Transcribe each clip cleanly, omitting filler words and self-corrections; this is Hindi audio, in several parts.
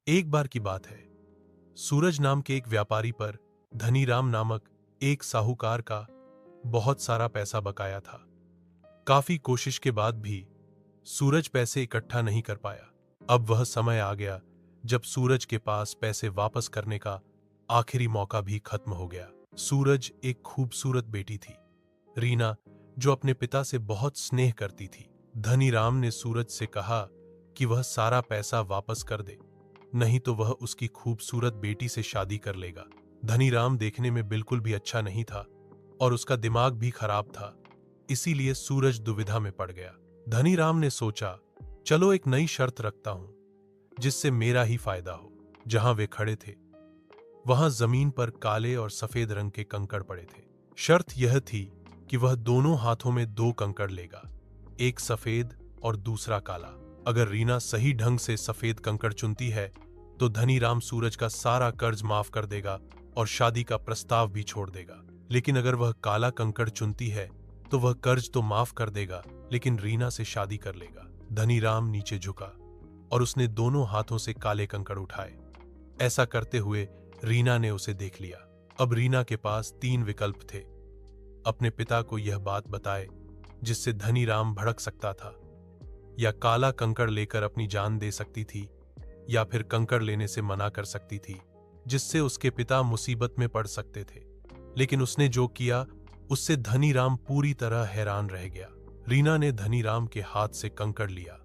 एक बार की बात है, सूरज नाम के एक व्यापारी पर धनीराम नामक एक साहूकार का बहुत सारा पैसा बकाया था। काफी कोशिश के बाद भी सूरज पैसे इकट्ठा नहीं कर पाया। अब वह समय आ गया जब सूरज के पास पैसे वापस करने का आखिरी मौका भी खत्म हो गया। सूरज एक खूबसूरत बेटी थी, रीना, जो अपने पिता से बहुत स्नेह करती थी। धनीराम ने सूरज से कहा कि वह सारा पैसा वापस कर दे, नहीं तो वह उसकी खूबसूरत बेटी से शादी कर लेगा। धनीराम देखने में बिल्कुल भी अच्छा नहीं था और उसका दिमाग भी खराब था, इसीलिए सूरज दुविधा में पड़ गया। धनीराम ने सोचा, चलो एक नई शर्त रखता हूं जिससे मेरा ही फायदा हो। जहां वे खड़े थे वहां जमीन पर काले और सफेद रंग के कंकड़ पड़े थे। शर्त यह थी कि वह दोनों हाथों में 2 कंकड़ लेगा, एक सफेद और दूसरा काला। अगर रीना सही ढंग से सफेद कंकड़ चुनती है तो धनीराम सूरज का सारा कर्ज माफ कर देगा और शादी का प्रस्ताव भी छोड़ देगा। लेकिन अगर वह काला कंकड़ चुनती है तो वह कर्ज तो माफ कर देगा लेकिन रीना से शादी कर लेगा। धनीराम नीचे झुका और उसने दोनों हाथों से काले कंकड़ उठाए। ऐसा करते हुए रीना ने उसे देख लिया। अब रीना के पास 3 विकल्प थे। अपने पिता को यह बात बताए जिससे धनीराम भड़क सकता था, या काला कंकड़ लेकर अपनी जान दे सकती थी, या फिर कंकड़ लेने से मना कर सकती थी जिससे उसके पिता मुसीबत में पड़ सकते थे। लेकिन उसने जो किया उससे धनीराम पूरी तरह हैरान रह गया। रीना ने धनीराम के हाथ से कंकड़ लिया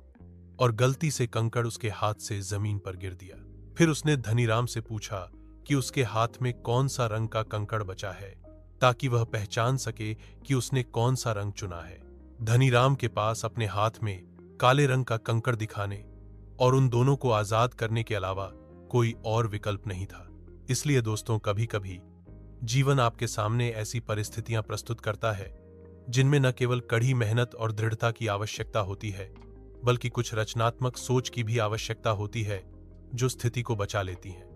और गलती से कंकड़ उसके हाथ से जमीन पर गिर दिया। फिर उसने धनीराम से पूछा कि उसके हाथ में कौन सा रंग का कंकड़ बचा है ताकि वह पहचान सके कि उसने कौन सा रंग चुना है। धनीराम के पास अपने हाथ में काले रंग का कंकड़ दिखाने और उन दोनों को आजाद करने के अलावा कोई और विकल्प नहीं था। इसलिए दोस्तों, कभी कभी जीवन आपके सामने ऐसी परिस्थितियां प्रस्तुत करता है जिनमें न केवल कड़ी मेहनत और दृढ़ता की आवश्यकता होती है, बल्कि कुछ रचनात्मक सोच की भी आवश्यकता होती है जो स्थिति को बचा लेती है।